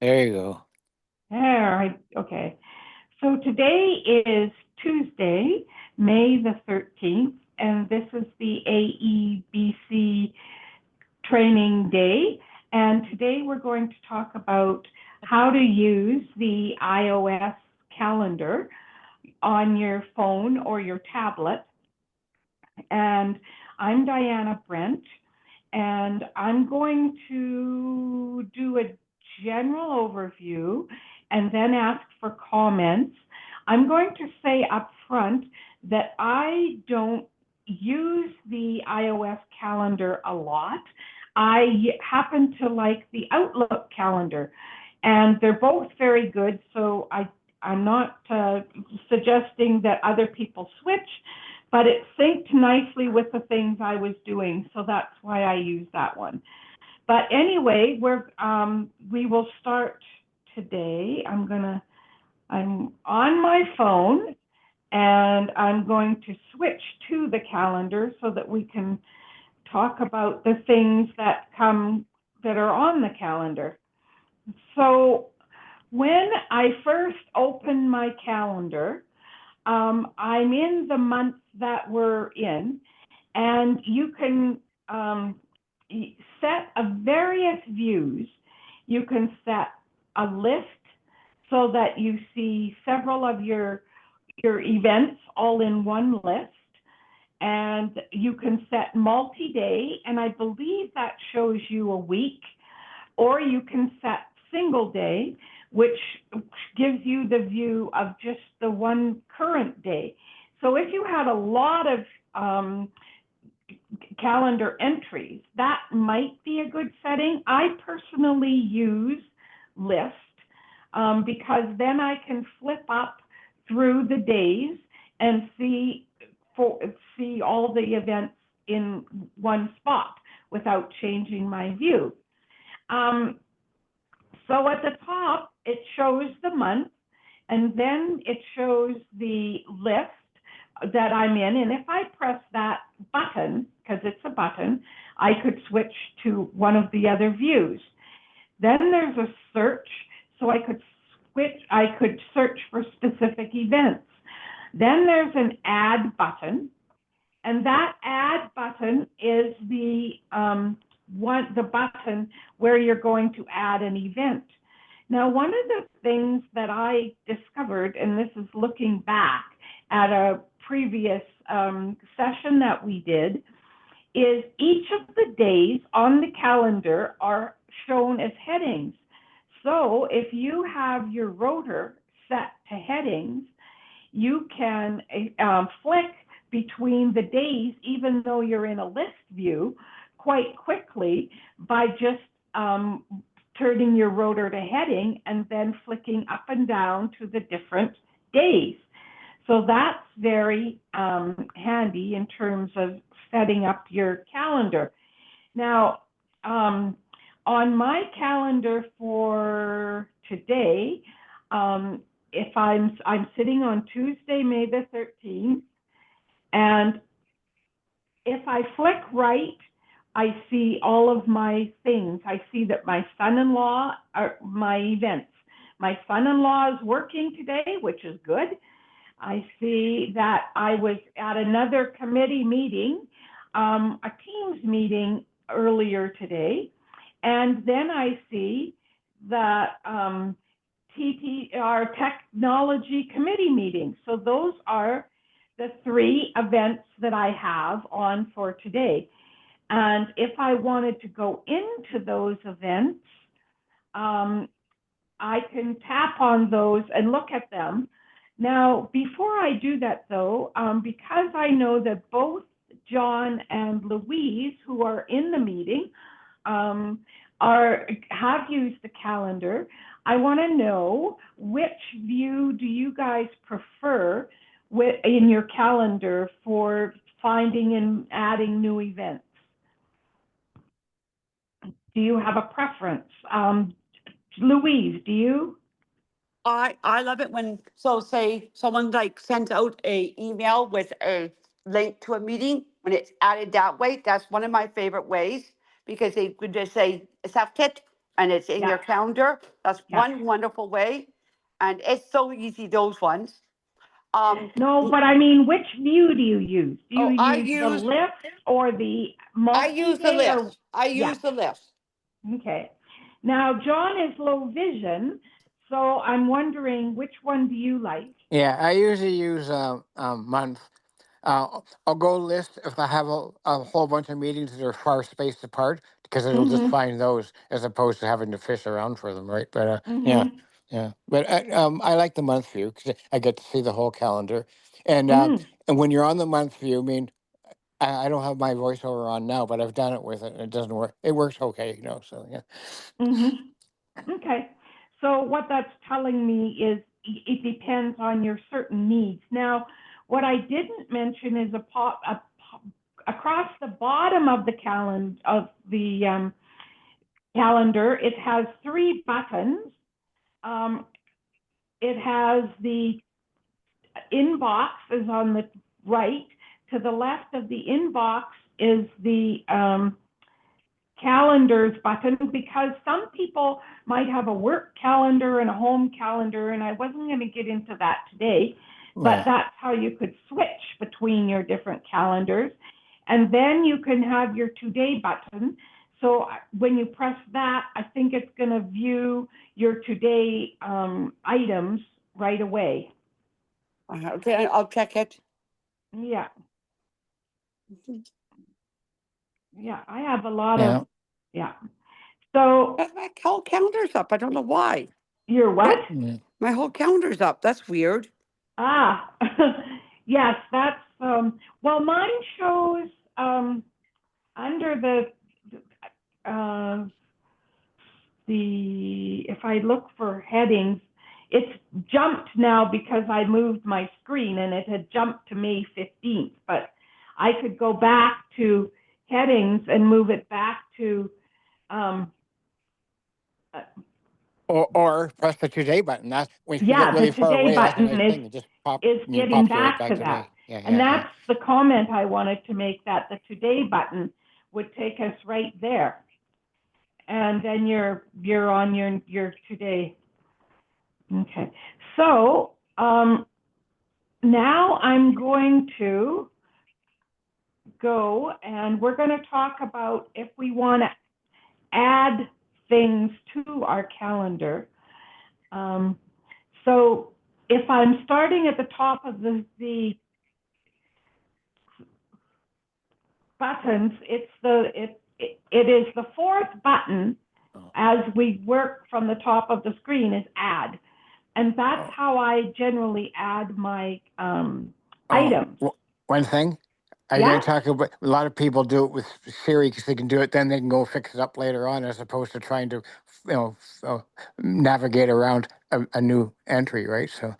There you go. All right. Okay. So today is Tuesday, May the 13th, and this is the AEBC training day. And today we're going to talk about how to use the iOS calendar on your phone or your tablet. And I'm Diana Brent, and I'm going to do a general overview and then ask for comments. I'm going to say up front that I don't use the iOS calendar a lot. I happen to like the Outlook calendar, and they're both very good. So I'm not suggesting that other people switch, but it synced nicely with the things I was doing, so that's why I use that one. But anyway, we will start today. I'm on my phone, and I'm going to switch to the calendar so that we can talk about the things that are on the calendar. So when I first open my calendar, I'm in the month that we're in, and you can set a various views. You can set a list so that you see several of your events all in one list, and you can set multi-day, and I believe that shows you a week, or you can set single day, which gives you the view of just the one current day. So if you had a lot of calendar entries, that might be a good setting. I personally use list because then I can flip up through the days and see all the events in one spot without changing my view. Um, so at the top, it shows the month, and then it shows the list that I'm in. And if I press that button, because it's a button, I could switch to one of the other views. Then there's a search, so I could search for specific events. Then there's an add button, and that add button is the button where you're going to add an event. Now, one of the things that I discovered, and this is looking back at a previous session that we did, is each of the days on the calendar are shown as headings. So if you have your rotor set to headings, you can flick between the days, even though you're in a list view, quite quickly by just turning your rotor to heading and then flicking up and down to the different days. So that's very handy in terms of setting up your calendar. Now, on my calendar for today, if I'm sitting on Tuesday, May the 13th, and if I flick right, I see all of my things. I see that my son-in-law are my events. My son-in-law is working today, which is good. I see that I was at another committee meeting, a Teams meeting earlier today. And then I see the our technology committee meeting. So those are the 3 events that I have on for today. And if I wanted to go into those events, I can tap on those and look at them. Now, before I do that, though, because I know that both John and Louise, who are in the meeting, have used the calendar, I want to know which view do you guys prefer in your calendar for finding and adding new events? Do you have a preference? Louise, do you? I love it when, so say someone like sends out a email with a link to a meeting, when it's added that way, that's one of my favorite ways, because they could just say accept it and it's in Yeah, your calendar. That's yeah. one wonderful way. And it's so easy, those ones. Um, No, but I mean, which view do you use? Do you oh, use the list or the I use the multi-day or, list. I yeah, use the list. okay. Now, John is low vision, so I'm wondering which one do you like? Yeah, I usually use month. I'll go list if I have a whole bunch of meetings that are far spaced apart because it'll just Mm-hmm, find those as opposed to having to fish around for them, right? But yeah, mm-hmm, yeah. But I like the month view because I get to see the whole calendar, mm-hmm, and when you're on the month view, I mean, I don't have my voiceover on now, but I've done it with it and it doesn't work. It works okay, So yeah. mm-hmm. Okay. So what that's telling me is it depends on your certain needs. Now, what I didn't mention is across the bottom of the calendar, it has three buttons. Um, it has the inbox is on the right. To the left of the inbox is the calendars button, because some people might have a work calendar and a home calendar, and I wasn't going to get into that today, but Yeah. that's how you could switch between your different calendars. And then you can have your today button. So when you press that, I think it's going to view your today items right away. Okay, I'll check it. Yeah, yeah, I have a lot of, Yeah. yeah. So My whole calendar's up. I don't know why. you're what? Yeah. My whole calendar's up. That's weird. Ah, yes, that's, well, mine shows, under uh, if I look for headings, it's jumped now because I moved my screen and it had jumped to May 15th, but I could go back to headings and move it back to, um, uh, Or press the today button. That's when you get yeah, the really far today away. That's a button nice thing. It just is getting pops you right back back to to that. May. Yeah, And yeah, yeah. that's the comment I wanted to make, that the today button would take us right there. And then you're on your today. Okay. So now I'm going to go and we're going to talk about if we want to add things to our calendar. So if I'm starting at the top of the buttons, it is the fourth button Oh, as we work from the top of the screen is add. And that's oh, how I generally add my oh. items. One thing. Are you going Yeah? to talk about? A lot of people do it with Siri because they can do it, then they can go fix it up later on, as opposed to trying to, navigate around a new entry, right? So,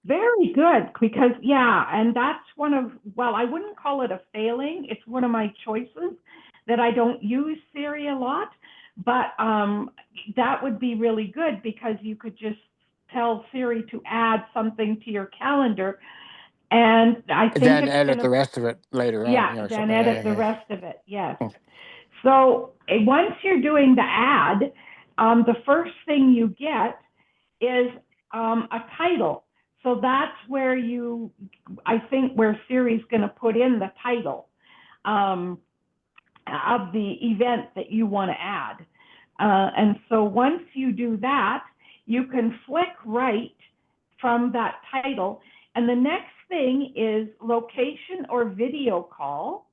Very good, because yeah, and that's one of, well, I wouldn't call it a failing. It's one of my choices that I don't use Siri a lot, but that would be really good because you could just tell Siri to add something to your calendar, and I think then it's edit the gonna, rest of it later on, yeah, or then something. Yeah, edit the yeah, rest of it. Yes. yeah. So once you're doing the ad, the first thing you get is a title. So that's where I think where Siri's going to put in the title um, of the event that you want to add. And so once you do that, you can flick right from that title. And the next thing is location or video call.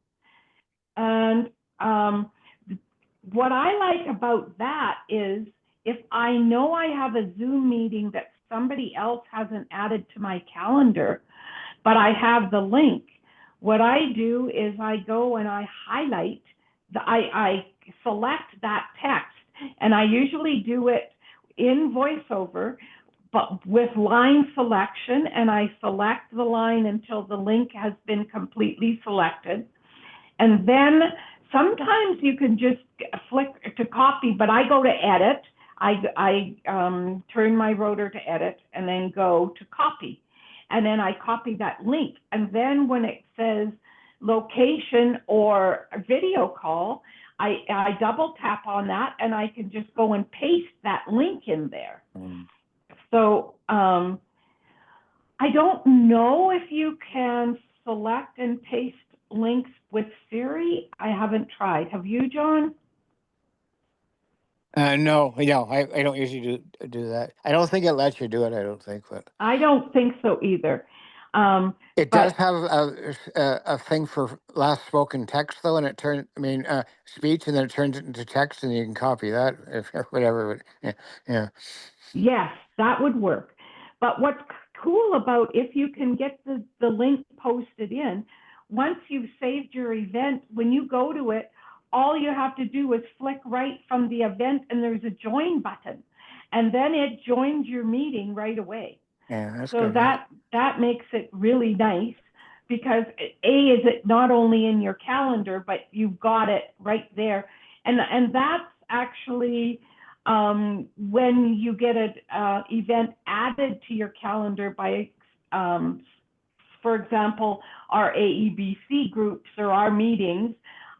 And what I like about that is if I know I have a Zoom meeting that somebody else hasn't added to my calendar, but I have the link, what I do is I go and I highlight, I select that text, and I usually do it in VoiceOver, but with line selection, and I select the line until the link has been completely selected. And then sometimes you can just flick to copy, but I go to edit. I turn my rotor to edit and then go to copy. And then I copy that link. And then when it says location or video call, I double tap on that and I can just go and paste that link in there. So I don't know if you can select and paste links with Siri. I haven't tried. Have you, John? No, I don't usually do that. I don't think it lets you do it. I don't think, but I don't think so either. it does But have a thing for last spoken text though, and it turns. I mean, speech, and then it turns it into text, and you can copy that if whatever. Yeah, yeah. yes, that would work. But what's cool about if you can get the link posted in, once you've saved your event, when you go to it, all you have to do is flick right from the event and there's a join button. And then it joins your meeting right away. Yeah, that's So good. Yeah. that makes it really nice because is it not only in your calendar, but you've got it right there. And that's actually when you get an event added to your calendar by, for example, our AEBC groups or our meetings.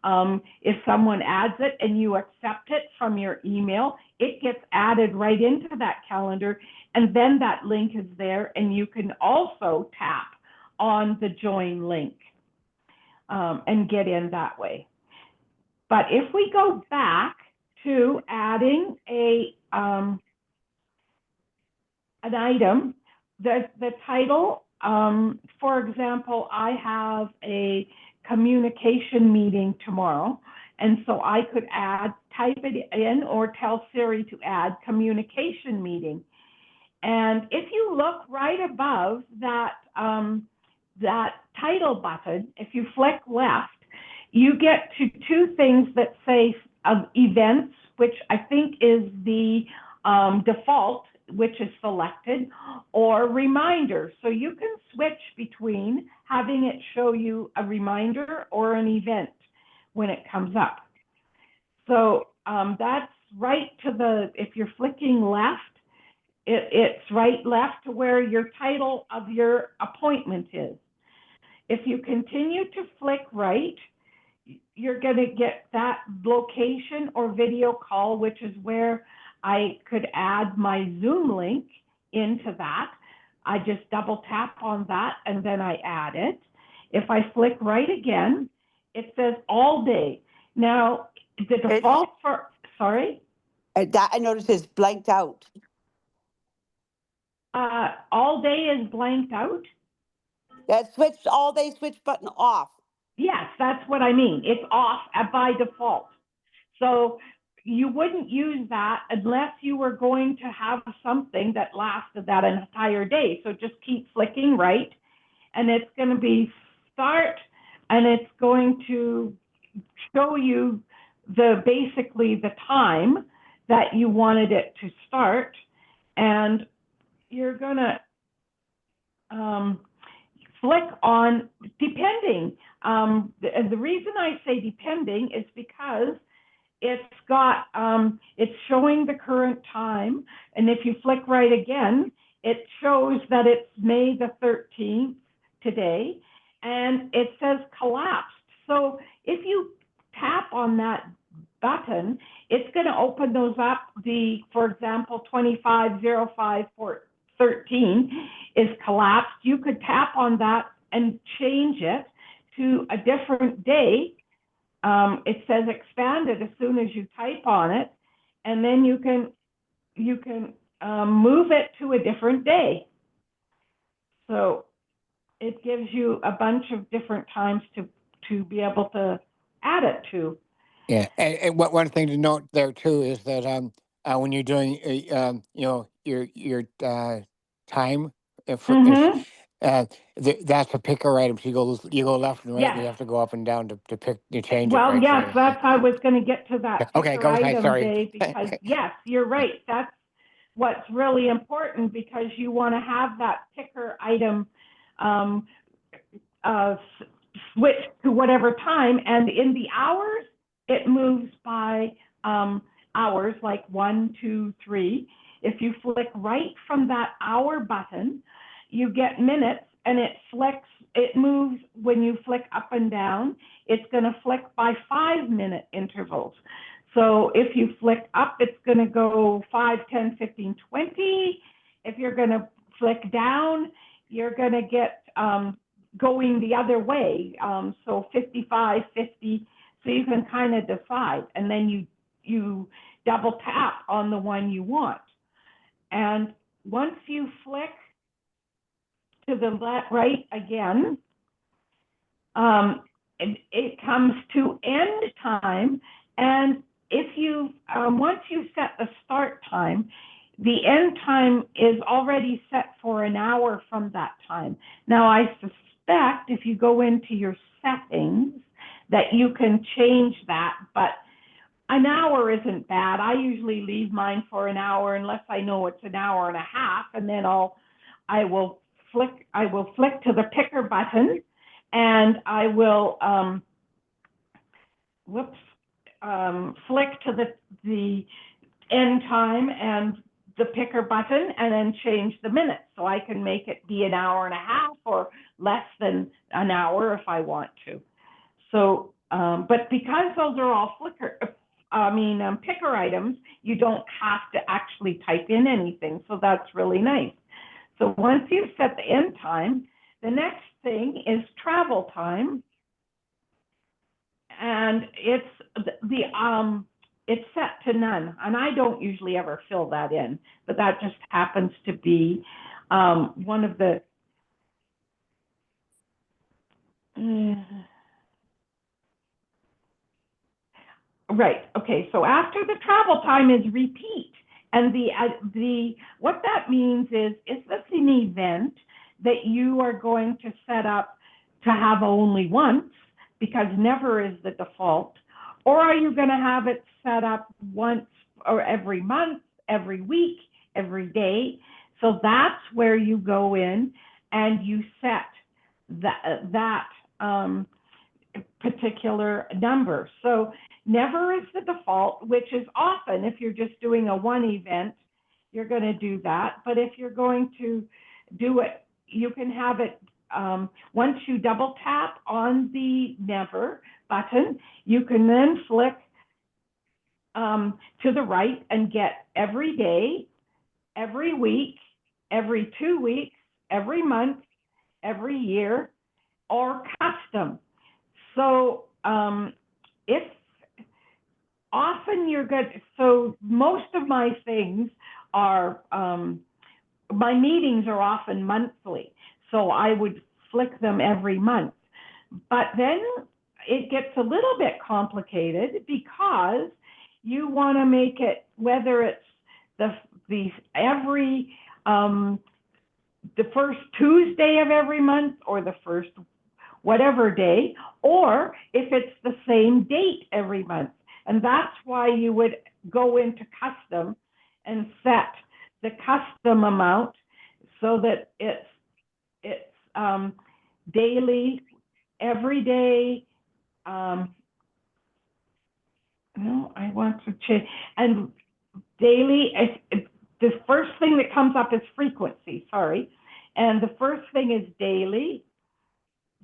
If someone adds it and you accept it from your email, it gets added right into that calendar, and then that link is there, and you can also tap on the join link and get in that way. But if we go back to adding an item, the title, for example, I have a communication meeting tomorrow, and so I could type it in or tell Siri to add communication meeting. And if you look right above that, that title button, if you flick left, you get to two things that say events, which I think is the default, which is selected, or reminder. So you can switch between having it show you a reminder or an event when it comes up. So that's right to the, if you're flicking left, it's right left to where your title of your appointment is. If you continue to flick right, you're going to get that location or video call, which is where I could add my Zoom link into that. I just double tap on that and then I add it. If I flick right again, it says all day. Now, the default for, sorry? That I noticed is blanked out. All day is blanked out? That switch all day switch button off. Yes, that's what I mean. It's off by default. So you wouldn't use that unless you were going to have something that lasted that entire day. So just keep flicking right, and it's going to be start, and it's going to show you basically the time that you wanted it to start, and you're going to flick on depending. The reason I say depending is because it's got, it's showing the current time. And if you flick right again, it shows that it's May the 13th today, and it says collapsed. So if you tap on that button, it's going to open those up. For example, 250513 is collapsed. You could tap on that and change it to a different day. It says expanded as soon as you type on it, and then you can move it to a different day. So it gives you a bunch of different times to be able to add it to. Yeah, and one thing to note there too is that when you're doing your time, Mm-hmm. that's a picker item. So you go left and right, and Yes. you have to go up and down to pick to change it, Well, right? yes, So, I was going to get to that okay, picker go ahead. item Sorry. day, because yes, you're right. That's what's really important, because you want to have that picker item switch to whatever time, and in the hours, it moves by hours, like 1, 2, 3. If you flick right from that hour button, you get minutes, and it flicks it moves when you flick up and down. It's going to flick by 5-minute intervals. So if you flick up, it's going to go 5, 10, 15, 20. If you're going to flick down, you're going to get going the other way. So 55, 50. So you can kind of decide. And then you double tap on the one you want. And once you flick to the right again, it comes to end time. And if you, once you set the start time, the end time is already set for an hour from that time. Now, I suspect if you go into your settings that you can change that, but an hour isn't bad. I usually leave mine for an hour unless I know it's an hour and a half, and then I will flick to the picker button, and I will flick to the end time and the picker button, and then change the minutes. So I can make it be an hour and a half or less than an hour if I want to. So, but because those are all picker items, you don't have to actually type in anything. So that's really nice. So once you've set the end time, the next thing is travel time. And it's set to none. And I don't usually ever fill that in, but that just happens to be one of the right. Okay. So after the travel time is repeat. And the what that means is this an event that you are going to set up to have only once, because never is the default, or are you going to have it set up once or every month, every week, every day? So that's where you go in and you set that particular number. So never is the default, which is often, if you're just doing a one event, you're going to do that. But if you're going to do it, you can have it once you double tap on the never button, you can then flick to the right and get every day, every week, every 2 weeks, every month, every year, or custom. So if often you're good, so most of my things are, my meetings are often monthly. So I would flick them every month. But then it gets a little bit complicated because you want to make it, whether it's the first Tuesday of every month or the first whatever day, or if it's the same date every month. And that's why you would go into custom and set the custom amount so that it's daily, every day. No, I want to change. And daily, the first thing that comes up is frequency, sorry. And the first thing is daily,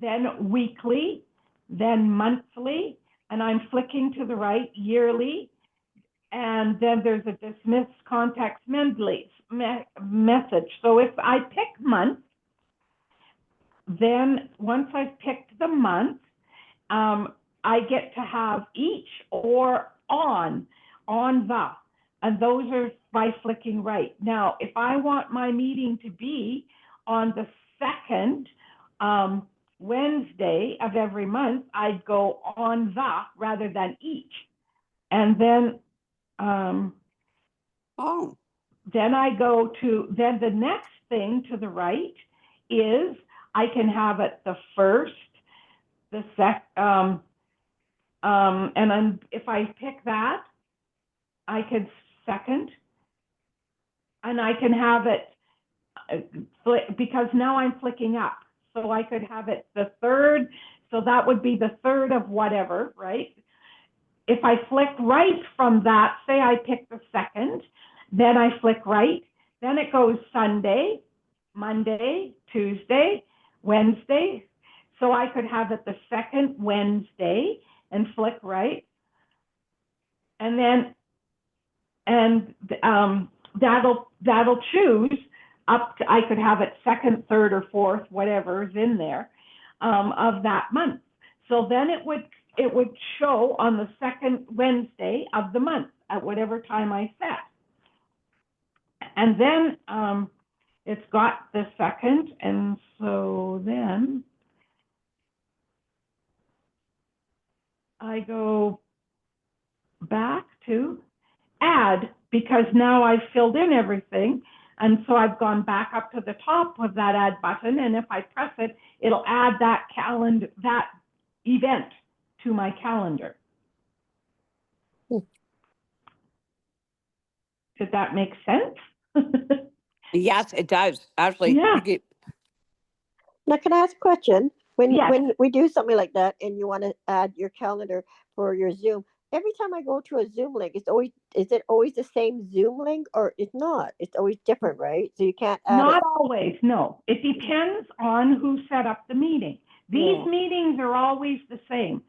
then weekly, then monthly, and I'm flicking to the right, yearly, and then there's a dismiss context message. So if I pick month, then once I've picked the month, I get to have each or on the, and those are by flicking right. Now, if I want my meeting to be on the second Wednesday of every month, I'd go on the rather than each. And then then I go to, then the next thing to the right is I can have it the first, the and then if I pick that, I can second, and I can have it, because now I'm flicking up. So I could have it the third, so that would be the third of whatever, right? If I flick right from that, say I pick the second, then I flick right, then it goes Sunday, Monday, Tuesday, Wednesday, So I could have it the second Wednesday and flick right. And then, that'll choose up to, I could have it second, third, or fourth, whatever's in there, of that month. So then it would show on the second Wednesday of the month at whatever time I set. And then it's got the second, and so then I go back to add, because now I've filled in everything. And so I've gone back up to the top of that add button, and if I press it, it'll add that that event to my calendar. Did that make sense? Yes, it does. Actually, Yeah. Now, can I ask a question? Yes. When we do something like that and you want to add your calendar for your Zoom, every time I go to a Zoom link, is it always the same Zoom link, or it's not? It's always different, right? So you can't add Not it. always, no. It depends on who set up the meeting. These Yeah. meetings are always the same.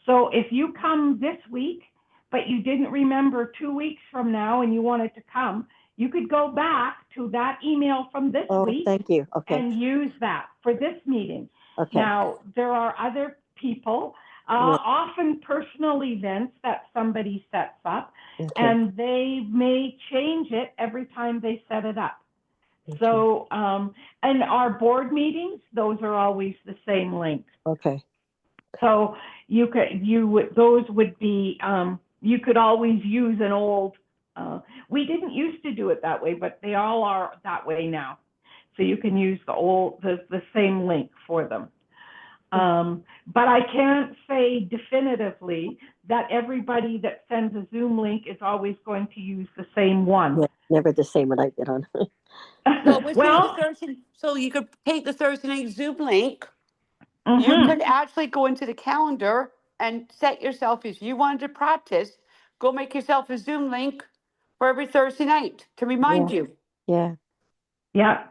So if you come this week, but you didn't remember 2 weeks from now and you wanted to come, you could go back to that email from this Oh, week thank you. Okay. and use that for this meeting. Okay. Now, there are other people, Yeah. often personal events that somebody sets up, Okay. and they may change it every time they set it up. Okay. So, and our board meetings, those are always the same link. Okay. So those would be, you could always use an old, we didn't used to do it that way, but they all are that way now. So you can use the same link for them. But I can't say definitively that everybody that sends a Zoom link is always going to use the same one. Yeah, never the same when I get on. So with Well, the Thursday, so you could take the Thursday night Zoom link. mhm. You could actually go into the calendar and set yourself, if you wanted to practice, go make yourself a Zoom link for every Thursday night to remind you. Yeah. Yeah.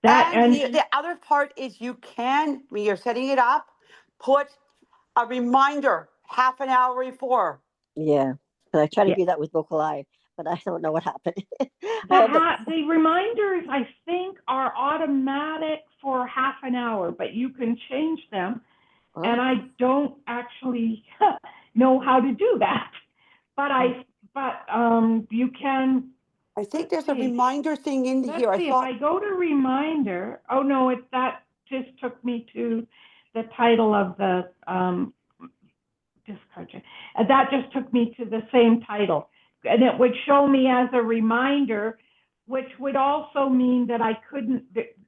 That And and the other part is you can, when you're setting it up, put a reminder half an hour before. Yeah. But I try to Yeah. do that with Vocal Eye, but I don't know what happened. I had to, the reminders, I think, are automatic for half an hour, but you can change them. And I don't actually know how to do that. But you can. I think there's a See. reminder thing in Let's here. I see, if thought, I go to reminder, oh no, that just took me to the title of the discard. That just took me to the same title. And it would show me as a reminder, which would also mean that I couldn't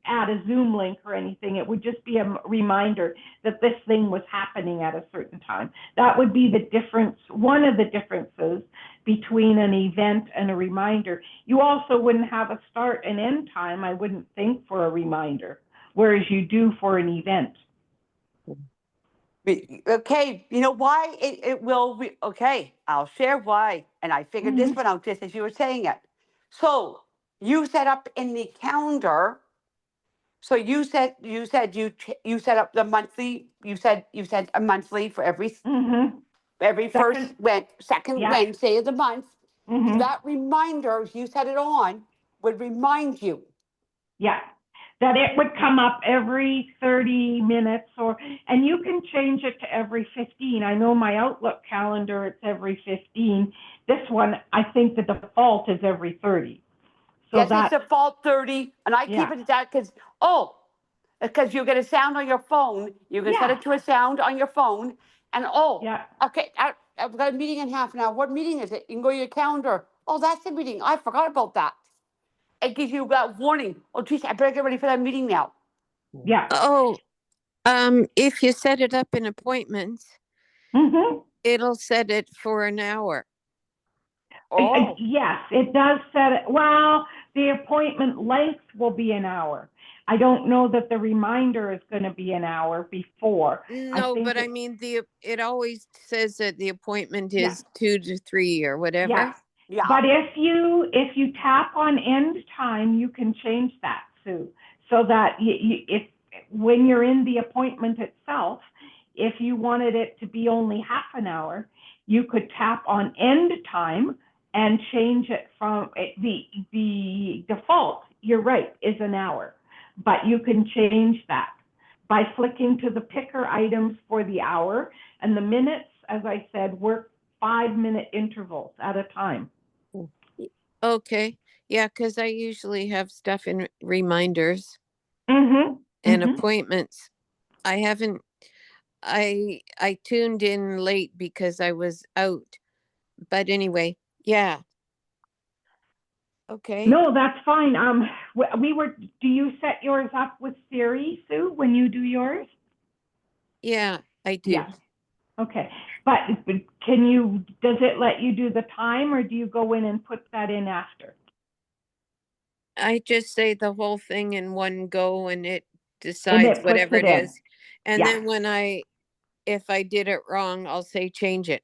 add a Zoom link or anything. It would just be a reminder that this thing was happening at a certain time. That would be the difference, one of the differences between an event and a reminder. You also wouldn't have a start and end time, I wouldn't think, for a reminder, whereas you do for an event. okay, you know why it will be, okay, I'll share why. And I figured this one out just as you were saying it. So you set up in the calendar. So you set up the monthly, you said a monthly for every Second, second yeah. Wednesday of the month. So Mhm. that reminder, if you set it on, would remind you. Yeah, that it would come up every 30 minutes, and you can change it to every 15. I know my Outlook calendar, it's every 15. This one, I think the default is every 30. So Yes, that, it's default 30, and I keep yeah. it at that because you get a sound on your phone. You can set Yeah. it to a sound on your phone, and Yeah. okay, I've got a meeting in half an hour. What meeting is it? You can go to your calendar. Oh, that's the meeting. I forgot about that. It gives you that warning. Oh, geez, I better get ready for that meeting now. Yeah. Oh, if you set it up in appointments, it'll set it for an hour. Oh, Yes, it does set it. Well, the appointment length will be an hour. I don't know that the reminder is going to be an hour before. No, think but I it- mean it always says that the appointment Yeah. is 2 to 3 or whatever. Yeah. yeah. But if you tap on end time, you can change that, Sue, so that if when you're in the appointment itself, if you wanted it to be only half an hour, you could tap on end time and change it from the default, you're right, is an hour, but you can change that by flicking to the picker items for the hour, and the minutes, as I said, work 5-minute intervals at a time. Okay. Yeah, because I usually have stuff in reminders Mm-hmm. and Mm-hmm. appointments. I haven't, I tuned in late because I was out. But anyway, yeah. Okay. No, that's fine. Do you set yours up with Siri, Sue, when you do yours? Yeah, I do. Yes. Okay. But does it let you do the time, or do you go in and put that in after? I just say the whole thing in one go and it And decides it puts whatever it it in. is. And Yeah. then if I did it wrong, I'll say change it.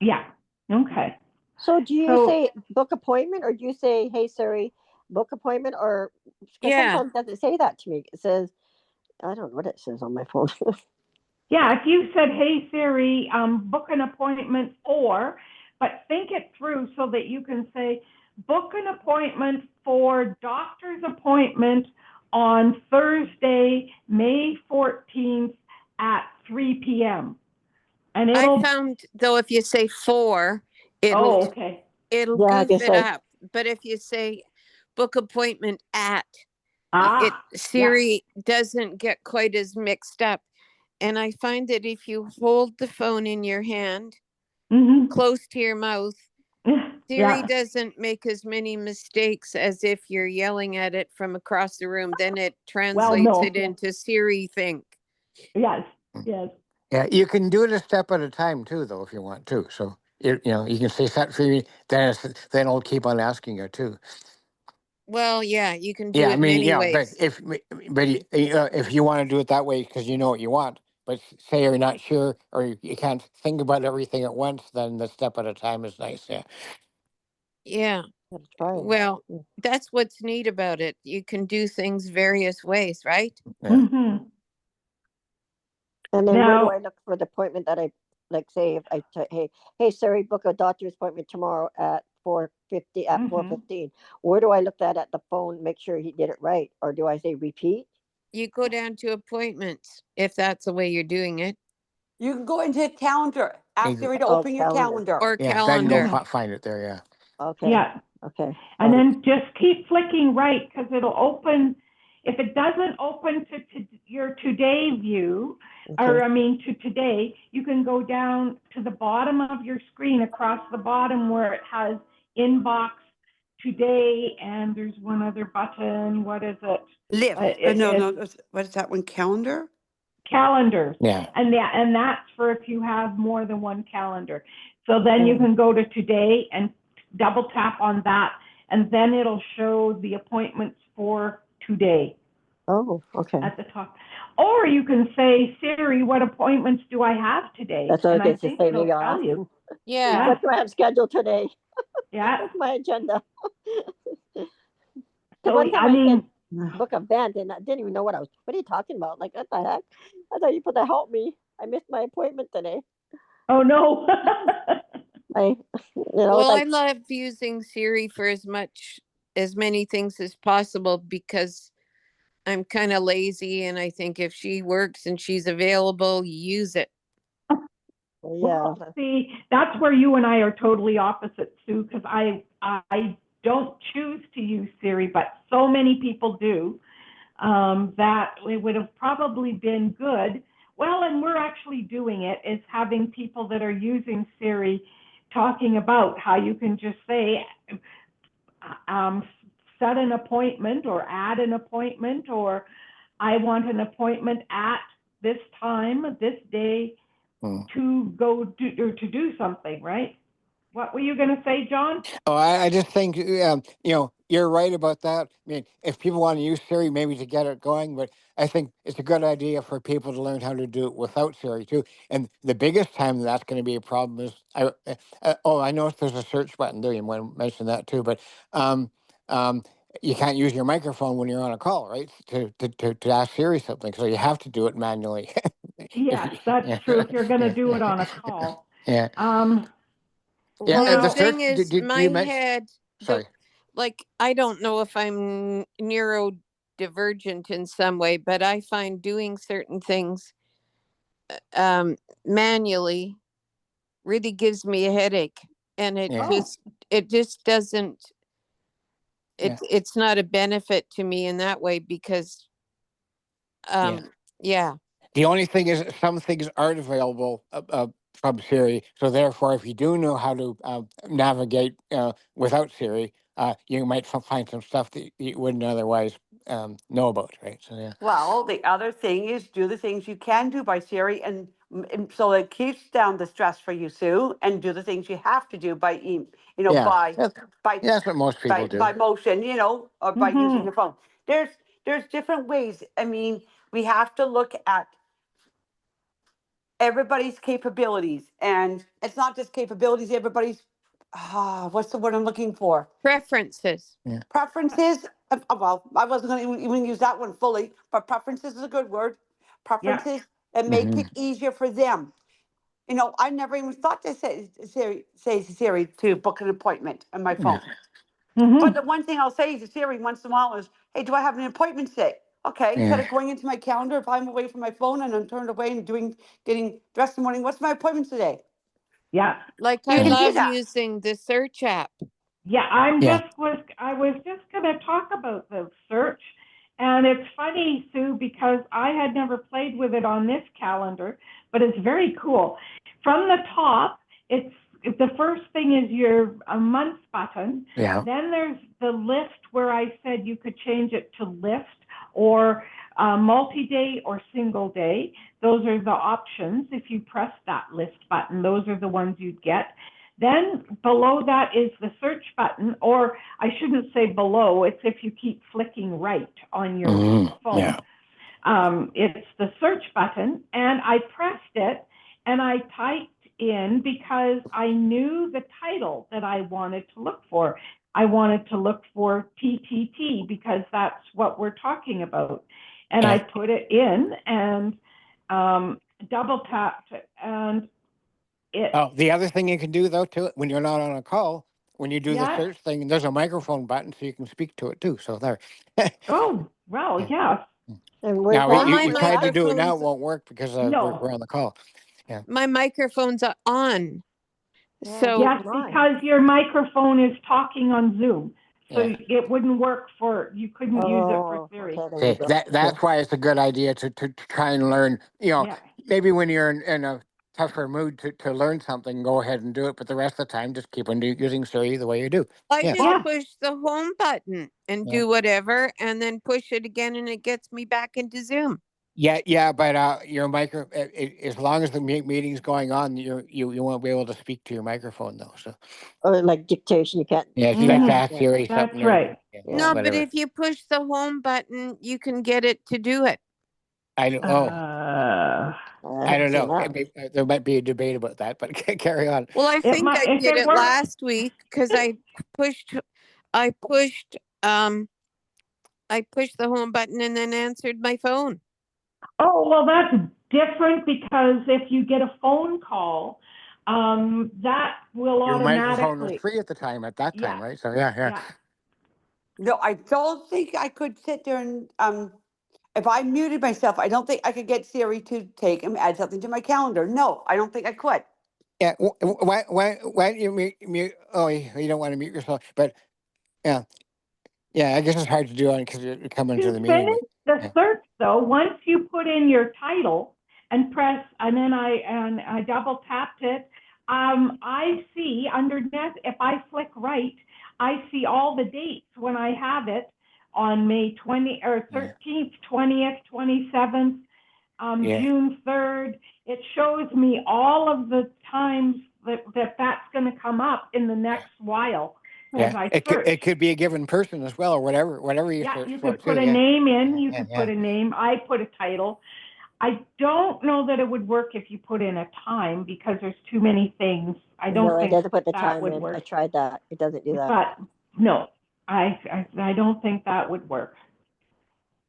Yeah. Okay. So do you So say book appointment, or do you say, hey Siri, book appointment? Or because Yeah. sometimes it doesn't say that to me. It says, I don't know what it says on my phone. yeah, if you said, "Hey Siri, book an appointment for," but think it through so that you can say, "Book an appointment for doctor's appointment on Thursday, May 14th at 3 p.m." And I it'll. found though if you say for, Oh, it'll okay. it'll Yeah, I goof guess it I. up. But if you say book appointment at, Ah, yeah. Siri doesn't get quite as mixed up. And I find that if you hold the phone in your hand Mm-hmm. close to your mouth, Siri Yeah. doesn't make as many mistakes as if you're yelling at it from across the room. Then it Well, translates no. it into Siri think. Yes. Yes. Yeah, you can do it a step at a time too, though, if you want to. So you can say set free, then then it'll keep on asking you too. Well, yeah, you can do Yeah, I it mean, many yeah, but ways. if you want to do it that way because you know what you want, but say you're not sure or you can't think about everything at once, then the step at a time is nice. Yeah. Yeah. Gotta try it. Well, that's what's neat about it. You can do things various ways, right? Yeah. Mm-hmm. And then where do Now, I look for the appointment that I like? Say if hey Siri, book a doctor's appointment tomorrow at 4:50 at Mhm. 4:15. Where do I look that at the phone? Make sure he did it right, or do I say repeat? You go down to appointments if that's the way you're doing it, You can go into a calendar. Ask Siri to Oh, open your calendar. calendar. or Yeah, then you'll calendar. find it there. Yeah. Okay. yeah. Okay. And then just keep flicking right because it'll open. If it doesn't open to your today view, or Okay. I mean to today, you can go down to the bottom of your screen across the bottom where it has inbox today, and there's one other button. What is it? Live. What is that one? Calendar? Calendars. Yeah. And that's for if you have more than one calendar. So then you can go to today and double tap on that, and then it'll show the appointments for today Oh, okay. at the top. Or you can say, Siri, what appointments do I have today? That's what And I I was going to think say. it'll Maybe I'll tell ask you. him. Yeah. What do I have scheduled today? Yeah. What's my agenda? So, One time I I said mean, book a event, and I didn't even know what are you talking about? Like, what the heck? I thought you put to help me. I missed my appointment today. oh no. Well, I Like, love using Siri for as many things as possible because I'm kind of lazy and I think if she works and she's available, use it. yeah. Well, see, that's where you and I are totally opposite, Sue, because I don't choose to use Siri, but so many people do, that it would have probably been good. Well, and we're actually doing it, is having people that are using Siri talking about how you can just say, um, set an appointment or add an appointment, or I want an appointment at this time, this day, to go do or to do something, right? What were you going to say, John? Oh, I just think you're right about that. I mean, if people want to use Siri, maybe to get it going, but I think it's a good idea for people to learn how to do it without Siri too. And the biggest time that's going to be a problem is I noticed there's a search button there. You want to mention that too, but um, you can't use your microphone when you're on a call, right? To ask Siri something, so you have to do it manually. Yes, that's Yeah, true if you're going to yeah, do it on a call. yeah, yeah. Well, the The Now, thing search. is, Did my you mention? head, the Sorry. like, I don't know if I'm neurodivergent in some way, but I find doing certain things manually really gives me a headache, and Yeah, oh, it just doesn't. yeah, It's not a benefit to me in that way because yeah. yeah. The only thing is, some things aren't available from Siri. So therefore, if you do know how to navigate without Siri, you might find some stuff that you wouldn't otherwise know about, right? So yeah, Well, the other thing is do the things you can do by Siri, and so it keeps down the stress for you, Sue, and do the things you have to do by, yeah. by, by, Yeah, that's what most people do. by motion, or by using mm-hmm. the phone. There's different ways. I mean, we have to look at everybody's capabilities, and it's not just capabilities, everybody's, what's the word I'm looking for? Preferences. Yeah. Preferences. Well, I wasn't going to even use that one fully, but preferences is a good word. Yeah. Preferences that make Hmm. it easier for them. I never even thought to say to Siri to book an appointment on my Yeah. phone. But Mm-hmm. the one thing I'll say to Siri once in a while is, "Hey, do I have an appointment today?" Okay, instead Yeah. of going into my calendar, if I'm away from my phone and I'm turned away and getting dressed in the morning, what's my appointment today? Yeah. Like, You I can Yeah. do love that. using the search app. Yeah, Yeah. I was just going to talk about the search. And it's funny, Sue, because I had never played with it on this calendar, but it's very cool. From the top, it's the first thing is your a month button. Yeah. Then there's the list where I said you could change it to list or multi-day or single day. Those are the options. If you press that list button, those are the ones you'd get. Then below that is the search button, or I shouldn't say below, it's if you keep flicking right on your Hmm. phone. Yeah. It's the search button, and I pressed it and I typed in because I knew the title that I wanted to look for. I wanted to look for TTT because that's what we're talking about. And I Yeah. put it in and double tapped it, and it, Oh, the other thing you can do though, too, when you're not on a call, when you do the yeah. search thing, there's a microphone button so you can speak to it too. So there. Oh, well, Yeah. yes. And where's Now Well, that? my you Where's tried to that? do it now, it microphone's won't work because we're No. on the call. Yeah. my microphones are on. Yeah, So Yes, how's mine? because your microphone is talking on Zoom. So Yeah. it wouldn't work you couldn't use it for Oh, Siri. okay, there you Okay. go. Okay. That's why it's a good idea to try and learn. Yeah. Maybe when you're in a tougher mood to learn something, go ahead and do it. But the rest of the time, just keep on using Siri the way you do. I Yeah. just Yeah. push the home button and Yeah. do whatever, and then push it again, and it gets me back into Zoom. Yeah, yeah, but your as long as the meeting's going on, you won't be able to speak to your microphone though. So Or like dictation, you can't. yeah, if you like to Hmm. ask Yeah. Siri That's something or right. yeah, Yeah. No, but whatever. if you push the home button, you can get it to do it. I don't. Oh, Uh, I I haven't don't seen know. that. There might be a debate about that, but carry on. Well, I it think might I if did it it works. last week because pushed I pushed um I pushed the home button and then answered my phone. Oh, well, that's different because if you get a phone call, that will Your microphone was automatically. free at the time at that Yeah. time, right? So yeah, yeah, Yeah. No, I don't think I could sit there and if I muted myself, I don't think I could get Siri to take and add something to my calendar. No, I don't think I could. yeah. Why don't you mute? Oh, you don't want to mute yourself, but yeah, yeah. I guess it's hard to do on because you're coming to To the meeting, but finish the yeah, search though, once you put in your title and press, and then I double tapped it, I see underneath, if I flick right, I see all the dates when I have it on May 20 or yeah, 13th, 20th, 27th, yeah, June 3rd. It shows me all of the times that's going to come up in the yeah. next while as Yeah, I it search. could be a given person as well, or whatever you Yeah, search you for could put too. a Yeah, name in, yeah, you yeah, could yeah. put a name. I put a title. I don't know that it would work if you put in a time because there's too many things. I No, don't it think doesn't put the that time would in. I work. tried that. It doesn't do that. But no. I don't think that would work.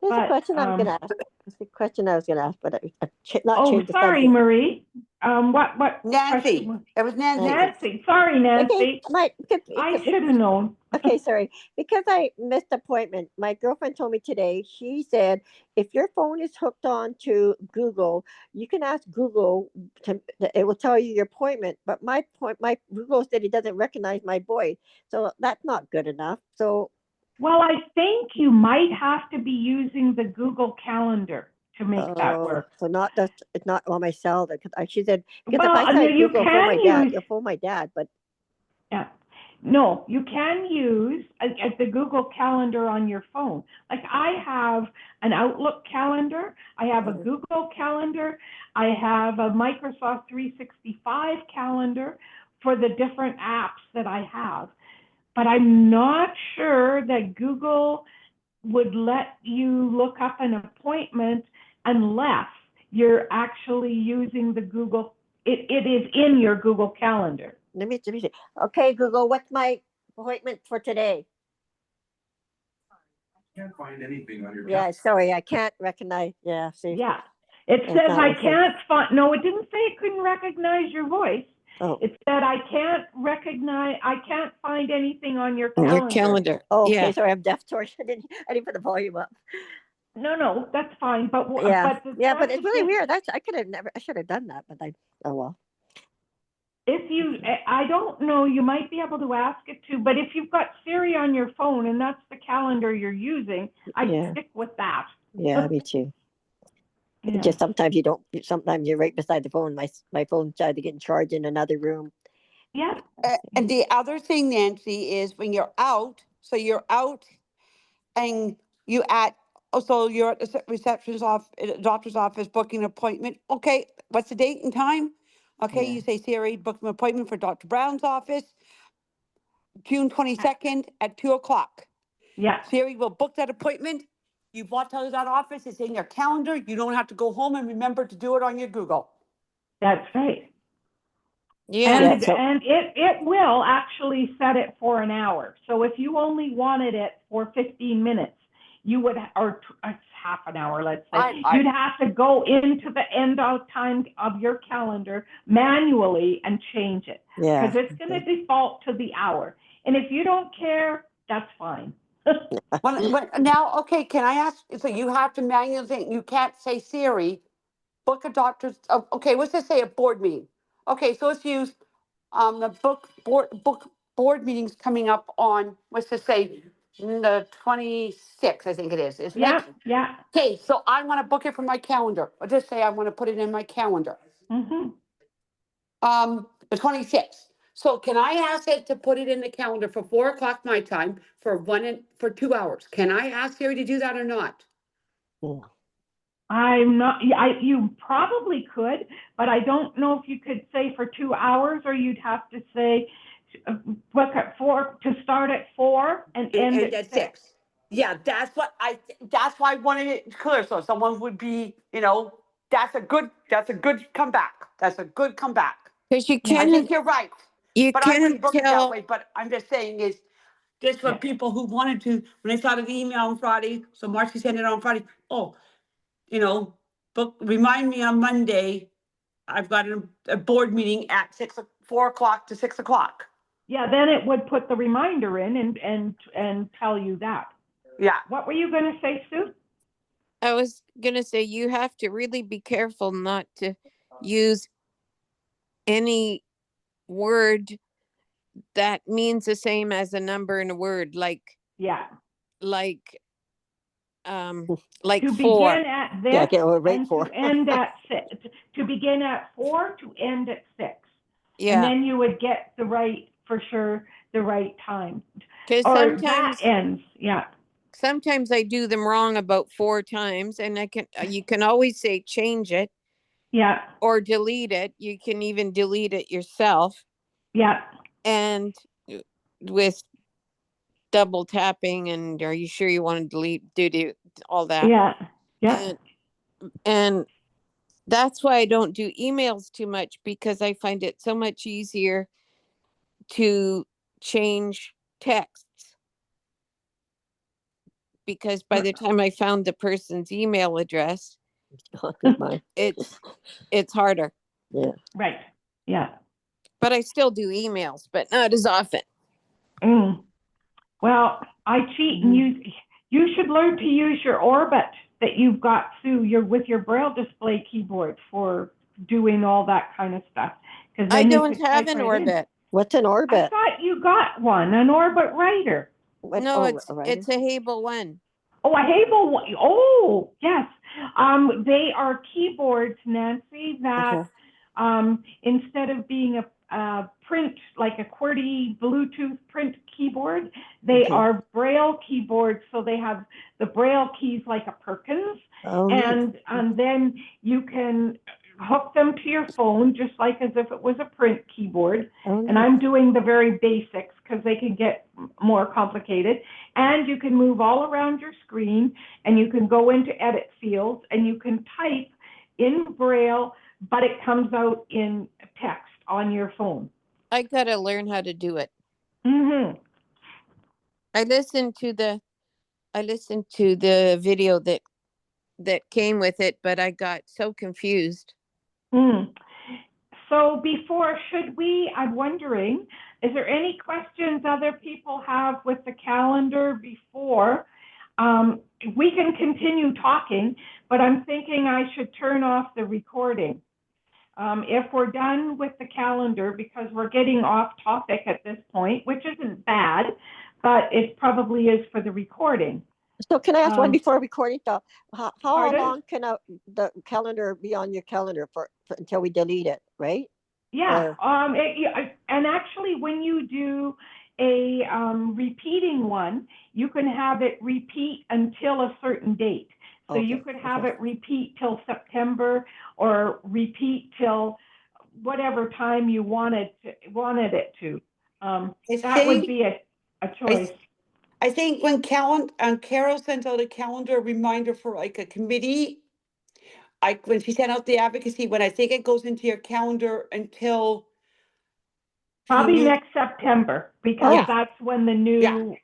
There's a But question I'm gonna ask. There's a question I was gonna ask, but not oh, change the sorry, subject. Marie. What question Nancy, was it was Nancy. Nancy? Sorry, Okay, Nancy. it I could, should have known. okay, sorry. Because I missed appointment, my girlfriend told me today, she said, if your phone is hooked on to Google, you can ask Google it will tell you your appointment. But my Google said it doesn't recognize my voice. So that's not good enough. So, Well, I think you might have to be using the Google Calendar to make that work. so not just, it's not on my cell. She said, because if Well, I no, say you Google, phone can my dad, use, you'll phone my dad, but yeah. No, you can use the Google Calendar on your phone. Like I have an Outlook calendar, I have a Google Calendar, I have a Microsoft 365 calendar for the different apps that I have. But I'm not sure that Google would let you look up an appointment unless you're actually using the Google, it is in your Google Calendar. let me see. Okay, Google, what's my appointment for today? Can't find anything on your Yeah, sorry, I can't recognize. Yeah, see, Yeah. It it's says not I working. can't find, no, it didn't say it couldn't recognize your voice. Oh, It said I can't find anything on your Your calendar. calendar. okay. Yeah. Sorry, I'm deaf. Sorry, I didn't put the volume up. No, that's fine. But Yeah, the yeah, but it's message really is, weird. I could have never. I should have done that, but oh well. if you, I don't know, you might be able to ask it to, but if you've got Siri on your phone and that's the calendar you're using, I'd Yeah, stick with that. yeah, me too. Yeah. Just sometimes you don't. Sometimes you're right beside the phone. My phone tried to get in charge in another room. Yeah. And the other thing, Nancy, is when you're out, so you're out and you at, oh, so you're at the reception's off, doctor's office booking an appointment. Okay, what's the date and time? Okay, Yeah, you say, Siri, book an appointment for Dr. Brown's office, June 22nd at 2 o'clock. Yeah. Siri will book that appointment. You walk out of that office, it's in your calendar. You don't have to go home and remember to do it on your Google. That's right. Yeah. yeah. And it will actually set it for an hour. So if you only wanted it for 15 minutes, you would, or half an hour, let's say, I you'd have to go into the end of time of your calendar manually and change it Yeah. because it's going to default to the hour. And if you don't care, that's fine. now, okay, can I ask? So you have to manually think. You can't say Siri, book a doctor's. Okay, let's just say a board meeting. Okay, so let's use the book board meetings coming up on. Let's just say the 26th. I think it is. Isn't Yeah, it? yeah. Okay, so I want to book it from my calendar. I'll just say I want to put it in my calendar. Mm-hmm. The 26th. So can I ask it to put it in the calendar for 4 o'clock my time for 2 hours? Can I ask Siri to do that or not? I'm not, you probably could, but I don't know if you could say for 2 hours or you'd have to say book at 4 to start at 4 and And end end at at 6. 6. Yeah, that's why I wanted it clear. So someone would be, that's a good comeback. That's a good comeback. Because you Yeah. I can't think you're right. you But I can't wouldn't book it that tell. way. But I'm just saying is just for Yeah. people who wanted to, when they saw the email on Friday, so Marcy sent it on Friday. Oh, you know, remind me on Monday, I've got a board meeting at 4 o'clock to 6 o'clock. Yeah, then it would put the reminder in and tell you that. Yeah. What were you going to say, Sue? I was gonna say you have to really be careful not to use any word that means the same as a number in a word, Yeah. like um like To four. begin at Yeah, this get right and for. to end at 6. To begin at 4 to end at 6. And Yeah, then you would get the right, for sure, the right time. because Or that ends. Yeah. sometimes I do them wrong about 4 times, and you can always say change it Yeah. or delete it. You can even delete it yourself, Yeah. and with double tapping and are you sure you want to delete do all that. Yeah. Yeah. And that's why I don't do emails too much, because I find it so much easier to change texts because by the time I found the person's email address, Goodbye. it's harder. Yeah. Right. Yeah. But I still do emails, but not as often. Mm. Well, I cheat and you should learn to use your Orbit that you've got through with your Braille display keyboard for doing all that kind of stuff. Because I then you don't could have type an right in. Orbit. What's an I Orbit? thought you got one, an Orbit Writer. What? No, Oh, a writer? it's a Hable one. Oh, a Hable one. Oh, yes. They are keyboards, Nancy, that instead of being a print, like a QWERTY Bluetooth print keyboard, they Okay. are Braille keyboards. So they have the Braille keys like a Perkins. Oh, neat. And then you can hook them to your phone just like as if it was a print keyboard. Oh, And neat. I'm doing the very basics because they can get more complicated. And you can move all around your screen and you can go into edit fields and you can type in Braille, but it comes out in text on your phone. I gotta learn how to do it. Mm-hmm. I listened to the video that came with it, but I got so confused. So I'm wondering, is there any questions other people have with the calendar before? We can continue talking, but I'm thinking I should turn off the recording. If we're done with the calendar, because we're getting off topic at this point, which isn't bad, but it probably is for the recording. So can I ask one before recording? How Pardon? long can the calendar be on your calendar for until we delete it, right? Yeah. And actually, when you do a repeating one, you can have it repeat until a certain date. So you could have it repeat till September or repeat till whatever time you wanted it to. That would be a choice. I think when Carol sent out a calendar reminder for like a committee, when she sent out the advocacy, when I think it goes into your calendar until Probably next September, because that's when the new You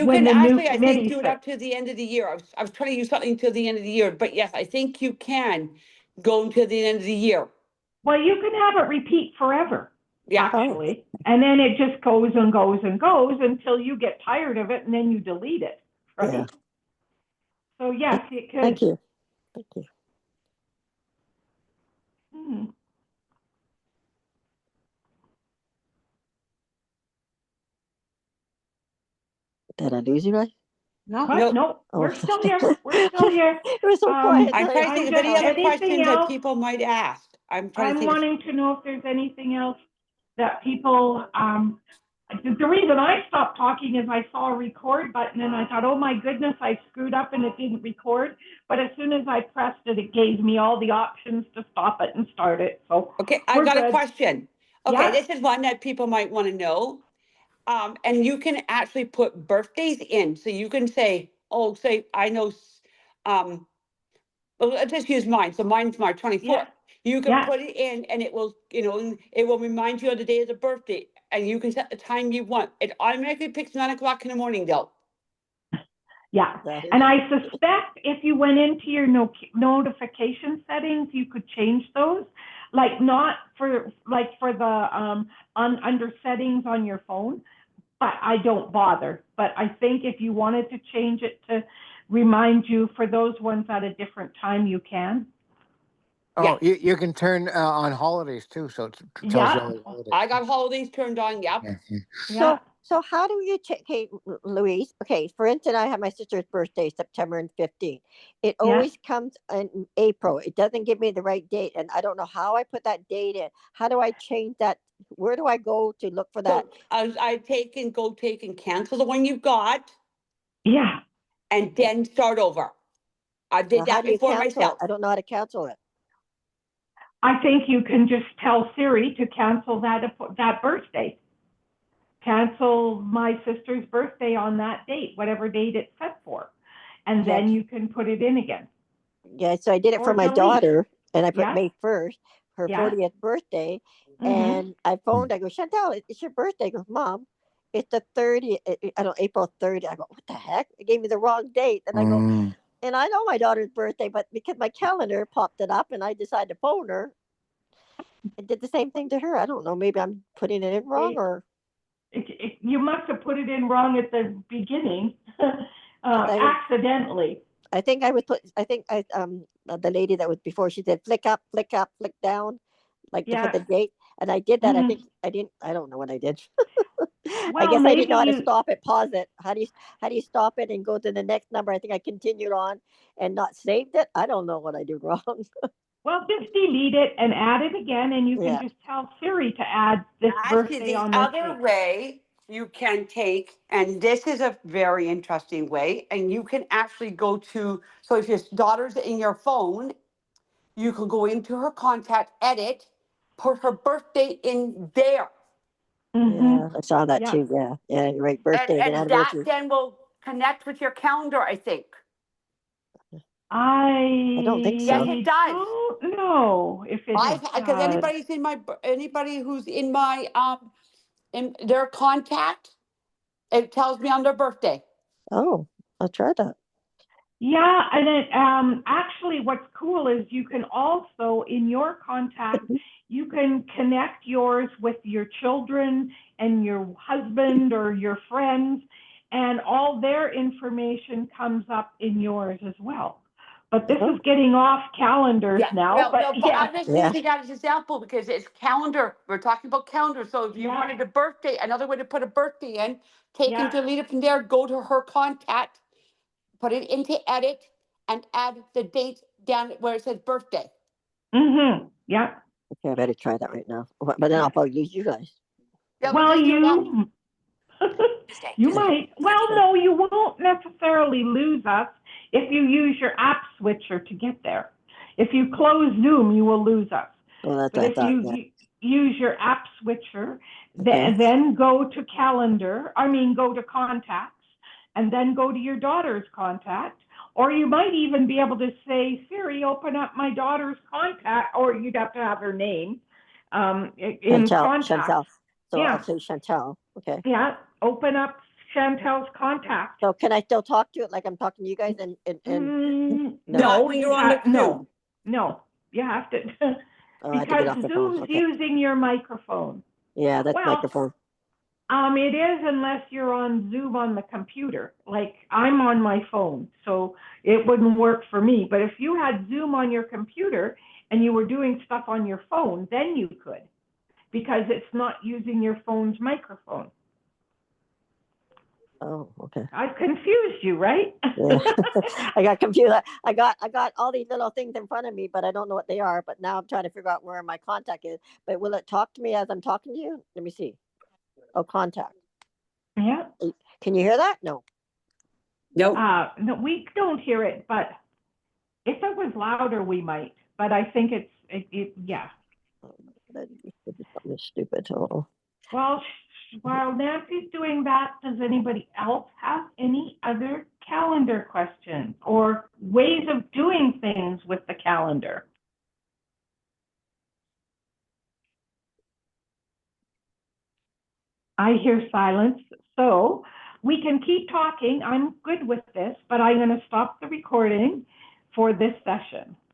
when can the new actually, I think, committee do it starts. up to the end of the year. I was trying to use something till the end of the year, but yes, I think you can go until the end of the year. Well, you can have it repeat forever, Yeah. actually. And then it just goes and goes and goes until you get tired of it and then you delete it, right? Yeah. So yes, it could. Thank you. Thank you. Did I lose you, right? No. What? No, we're still here. We're still here. It was so quiet. I'm trying to think of any other questions that people might ask. I'm wanting to know if there's anything else that people, the reason I stopped talking is I saw a record button and I thought, oh my goodness, I screwed up and it didn't record. But as soon as I pressed it, it gave me all the options to stop it and start it. So okay, I've got a question. Okay, this is one that people might want to know. And you can actually put birthdays in. So you can say, oh, say, I know, well, let's just use mine. So mine's March 24th. You can put it in and it will, it will remind you of the day of the birthday. And you can set the time you want. It automatically picks 9 o'clock in the morning, though. Yeah. And I suspect if you went into your notification settings, you could change those. Like not for the under settings on your phone, but I don't bother. But I think if you wanted to change it to remind you for those ones at a different time, you can. Oh, you can turn on holidays too, so it tells you all the holidays. I got holidays turned on, So how do you check, hey, Louise, okay, for instance, I have my sister's birthday, September 15th. It always comes in April. It doesn't give me the right date, and I don't know how I put that date in. How do I change that? Where do I go to look for that? So I take and cancel the one you've got. Yeah. And then start over. I did that before myself. I don't know how to cancel it. I think you can just tell Siri to cancel that birthday. Cancel my sister's birthday on that date, whatever date it's set for. And then you can put it in again. Yeah, so I did it for my daughter, and I put May 1st, her 40th birthday, and I phoned, I go, Chantal, it's your birthday. I go, Mom, it's the 30th. I don't April 30th. I go, what the heck? It gave me the wrong date, and I go, Mm. and I know my daughter's birthday, but because my calendar popped it up, and I decided to phone her, it did the same thing to her. I don't know. Maybe I'm putting it in wrong, or You must have put it in wrong at the beginning, I accidentally. I think I would put. I think the lady that was before, she said flick up, flick down, like for the Yeah. date, and I did that. I think Mhm. I didn't. I don't know what I did. I Well, guess I didn't maybe know how to you, stop it, pause it. How do you stop it and go to the next number? I think I continued on and not saved it. I don't know what I did wrong. well, just delete it and add it again, and you can Yeah. just tell Siri to add this Actually, birthday the on this other date. way you can take, and this is a very interesting way, and you can actually go to, so if your daughter's in your phone, you can go into her contact, edit, put her birthday in there. Yeah, Mm-hmm. I saw that Yeah. too. Yeah, yeah, you're right. And Birthdays and and that anniversaries. then will connect with your calendar, I think. I don't think Yes, so. it I does. don't know if it I've because does. anybody who's in my in their contact, it tells me on their birthday. Oh, I'll try that. Yeah, and it actually what's cool is you can also in your contacts you can connect yours with your children and your husband or your friends, and all their information comes up in yours as well. But this is Oh, getting off calendars Yeah. now, Well, but no, but yeah. I'm just yeah. using that as an example because it's calendar. We're talking about calendar. So if you Yeah. wanted a birthday, another way to put a birthday in, take and Yeah. delete it from there, go to her contact, put it into edit, and add the date down where it says birthday. Mhm. Yeah. Okay, I better try that right now. But then I'll Yeah. probably lose you guys. Yeah, but Well, just do that. you you might. Well, no, you won't necessarily lose us if you use your app switcher to get there. If you close Zoom, you will lose us. Well, that's But what I if thought. you Yeah. use your app switcher, Okay. then go to calendar, go to contacts, and then go to your daughter's contact. Or you might even be able to say, Siri, open up my daughter's contact, or you'd have to have her name in contacts. Chantel. So I'll Yeah, say Chantel. Okay. yeah, open up Chantel's contact. So can I still talk to it like I'm talking to you guys? And no. Not No, when you're on the no, Zoom. no. You have to Oh, I have to get because off the phone. Zoom's Okay. using your microphone. Yeah, that's Well, microphone. it is unless you're on Zoom on the computer. Like I'm on my phone, so it wouldn't work for me. But if you had Zoom on your computer and you were doing stuff on your phone, then you could, because it's not using your phone's microphone. Oh, okay. I've confused you, right? Yeah. I got confused. I got all these little things in front of me, but I don't know what they are. But now I'm trying to figure out where my contact is. But will it talk to me as I'm talking to you? Let me see. Oh, contact. Yeah. Can you hear that? No. Nope. No, we don't hear it, but if it was louder, we might. But I think yeah. Something stupid. Oh. Well, while Nancy's doing that, does anybody else have any other calendar questions or ways of doing things with the calendar? I hear silence. So we can keep talking. I'm good with this, but I'm going to stop the recording for this session.